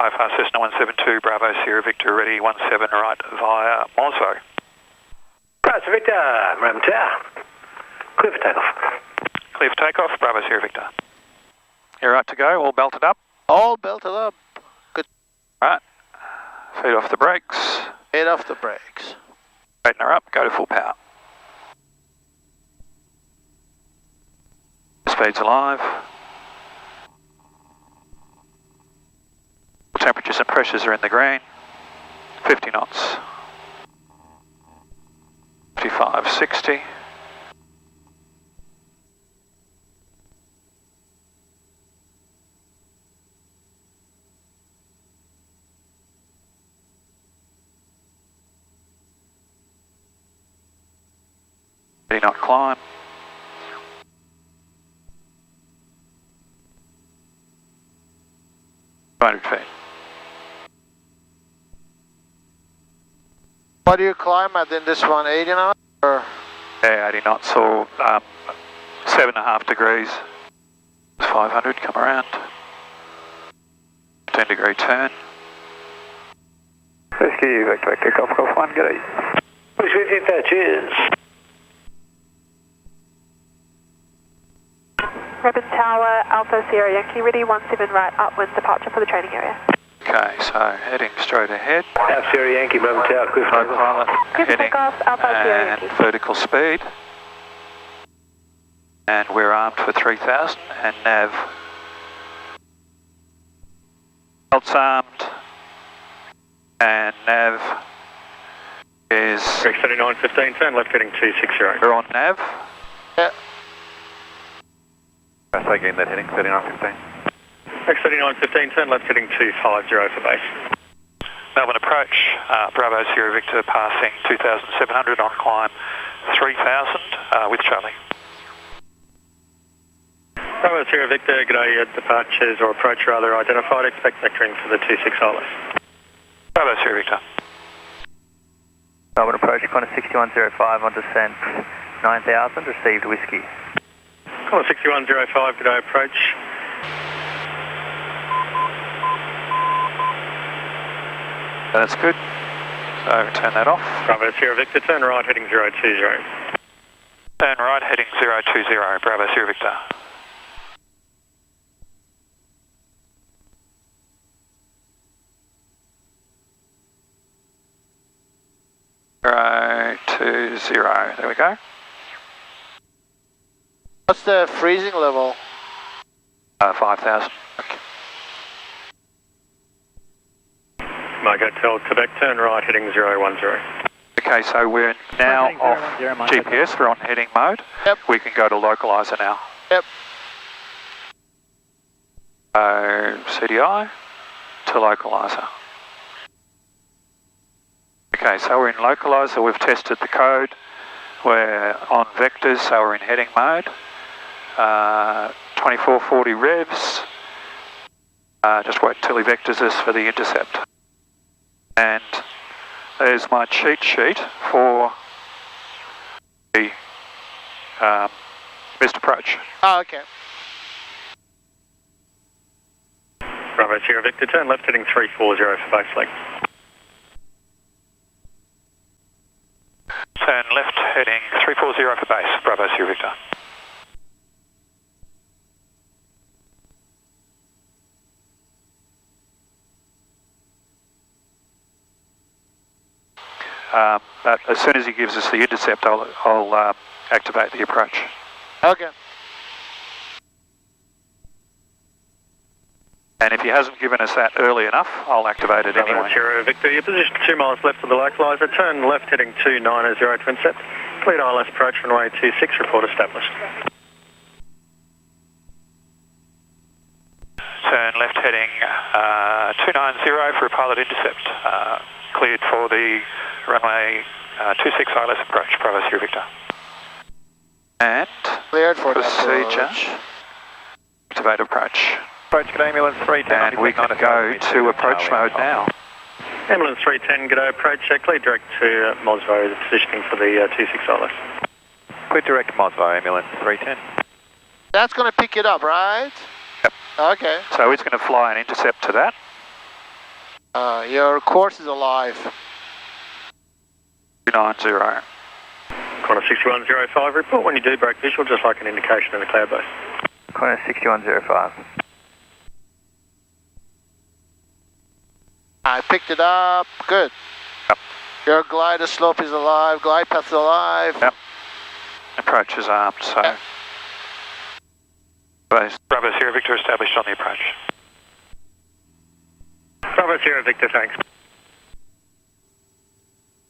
IFR Cessna 172, Bravo Sierra Victor, ready 17 right via Mosvo. Bravo Sierra Victor, Moorabbin Tower. Clear for takeoff. Clear for takeoff, Bravo Sierra Victor. You're right to go, all belted up? All belted up. Good. Right, feet off the brakes. Head off the brakes. Straighten her up, go to full power. Speed's alive. Temperatures and pressures are in the green. 50 knots. 55, 60. Knot climb. Feet. What do you climb at in this one, 80 knots? Or? Yeah, 80 knots or 7.5 degrees. 500, come around. 10-degree turn. Rescue, Victor, Golf 1, get it. Push with you there, cheers. Moorabbin Tower, Alpha Sierra Yankee, ready 17 right, upwards departure for the training area. Okay, so heading straight ahead. Alpha Sierra Yankee, Moorabbin Tower, clear for takeoff. Pilot, Clear for heading takeoff, Alpha Sierra and Yankee. vertical speed. And we're armed for 3000 and nav. Belts armed and nav is... X3915, turn left heading 260. We're on nav. Yeah. Again, that heading 3915. X3915, turn left heading 250 for base. Melbourne approach, Bravo Sierra Victor passing 2700 on climb 3000 with Charlie. Bravo Sierra Victor, g'day, departures or approach rather identified, expect vectoring for the 26 ILS. Bravo Sierra Victor. Melbourne approach, Qantas 6105 on descent 9000, received whiskey. Qantas 6105, g'day, approach. That's good. So turn that off. Bravo Sierra Victor, turn right heading 020. Turn right heading 020, Bravo Sierra Victor. There we go. What's the freezing level? 5000. Okay. Marco Tel, Quebec, turn right heading 010. Okay, so we're now off GPS, we're on heading mode. Yep. We can go to localizer now. Yep. CDI to localizer. Okay, so we're in localizer, we've tested the code. We're on vectors, so we're in heading mode. 2440 revs. Just wait till he vectors us for the intercept. And there's my cheat sheet for the best approach. Oh, okay. Bravo Sierra Victor, turn left heading 340 for base leg. Turn left heading 340 for base, Bravo Sierra Victor. But as soon as he gives us the intercept, I'll activate the approach. Okay. And if he hasn't given us that early enough, I'll activate it Bravo anyway. Sierra Victor, your position 2 miles left of the localizer, turn left heading 290 to intercept. Cleared ILS approach runway 26, report established. Turn left heading 290 for a pilot intercept. Cleared for the runway 26 ILS approach, Bravo Sierra Victor. And Cleared for procedure, approach. activate approach. Approach, good ambulance 310. And we can go to approach mode now. Ambulance 310, g'day, approach, clear direct to Mosvo, the positioning for the 26 ILS. Clear direct to Mosvo, ambulance 310. That's going to pick it up, right? Yep. Okay. So he's going to fly an intercept to that. Your course is alive. 290. Corner 6105, report when you do break visual, just like an indication in the cloud base. Corner 6105. I picked it up. Good. Yep. Your glider slope is alive. Glide path is alive. Yep. Approach is armed, so... Yep. Bravo Sierra Victor established on the approach. Bravo Sierra Victor, thanks.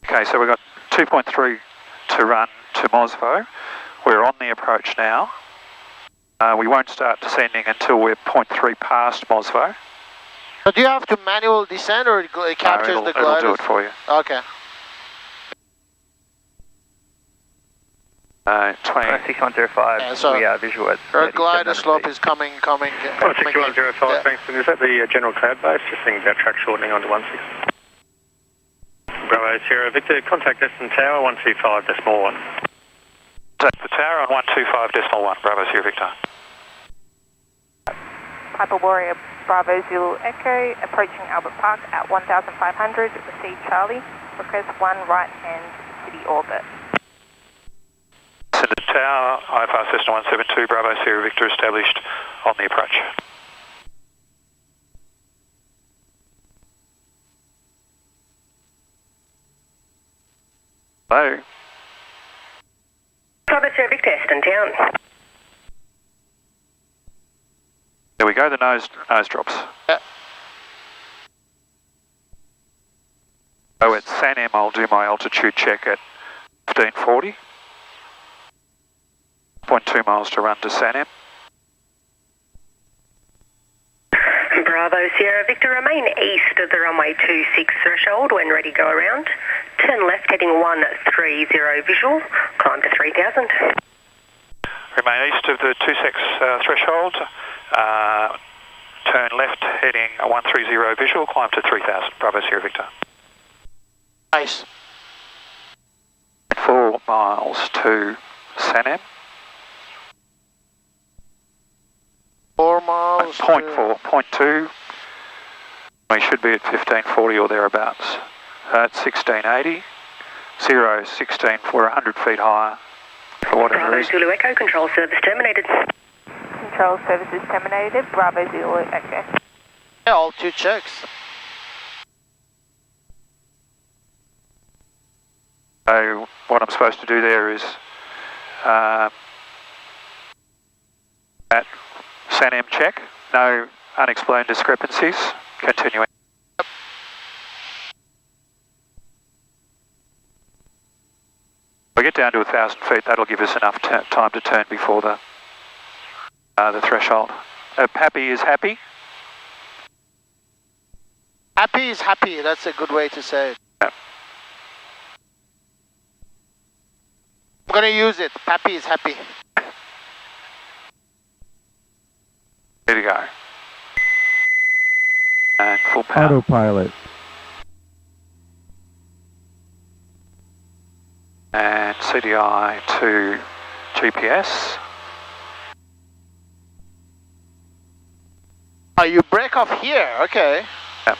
Okay, so we've got 2.3 to run to Mosvo. We're on the approach now. We won't start descending until we're 0.3 past Mosvo. So do you have to manual descend or it captures the glider? It'll do it for you. Okay. 20. Corner 6105, Yeah, so we are visual at Your glider 3700 slope feet. is coming. Corner 6105, Yeah. thanks. Is that the general cloud base? Just thinking about track shortening onto 16. Bravo Sierra Victor, contact Essendon Tower 125.1. Take the tower on 125.1, Bravo Sierra Victor. Piper Warrior Bravo Zulu Echo, approaching Albert Park at 1500, receive Charlie, request 1 right hand city orbit. Essendon Tower, IFR Cessna 172, Bravo Sierra Victor established on the approach. Hello. Bravo Sierra Victor, Essendon Town. There we go, the nose drops. Yeah. So at San Am, I'll do my altitude check at 1540. 0.2 miles to run to San Am. Bravo Sierra Victor, remain east of the runway 26 threshold when ready go around. Turn left heading 130 visual, climb to 3000. Remain east of the 26 threshold. Turn left heading 130 visual, climb to 3000, Bravo Sierra Victor. Nice. 4 miles to San Am. 4 miles. 0.4, 0.2. We should be at 1540 or thereabouts. At 1680. 0, 16, we're 100 feet higher. For whatever Bravo reason. Zulu Echo, control service terminated. Control services terminated, Bravo Zulu Echo. Yeah, altitude checks. So what I'm supposed to do there is at San Am check, no unexplained discrepancies, continuing. If we get down to 1,000 feet, that'll give us enough time to turn before the threshold. Happy is happy. Happy is happy. That's a good way to say it. Yep. I'm gonna use it. Happy is happy. There we go. And full power. Autopilot. And CDI to GPS. Oh, you break off here. Okay. Yep.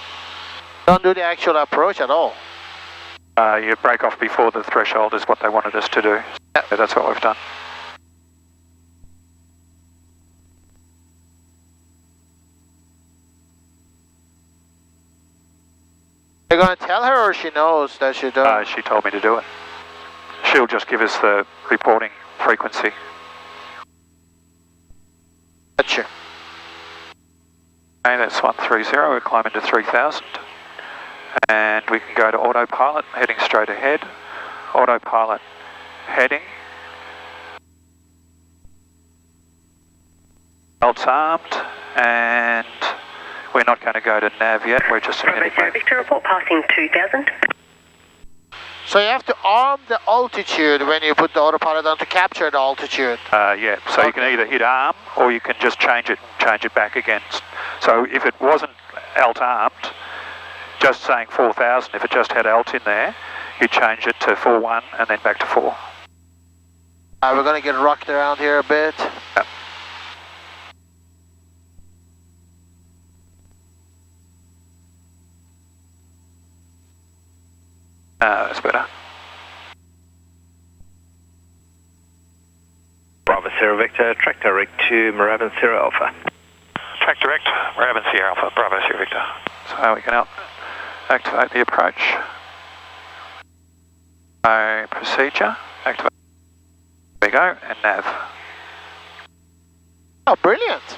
Don't do the actual approach at all. You break off before the threshold is what they wanted us to do. Yep. So that's what we've done. You're gonna tell her, or she knows that she does? She told me to do it. She'll just give us the reporting frequency. Gotcha. Okay, that's 130. We're climbing to 3000. And we can go to autopilot, heading straight ahead. Autopilot heading. Belts armed, and we're not going to go to nav yet, we're just Bravo Sierra Victor, report passing 2000. So you have to arm the altitude when you put the autopilot on to capture the altitude. Yeah, so you can either hit arm or you can just change it back again. So if it wasn't alt armed, just saying 4000, if it just had alt in there, you change it to 41 and then back to 4. We're gonna get rocked around here a bit. Yep. That's better. Bravo Sierra Victor, track direct to Moorabbin Sierra Alpha. Track direct, Moorabbin Sierra Alpha, Bravo Sierra Victor. So we can activate the approach. Procedure, activate. There we go, and nav. Oh, brilliant.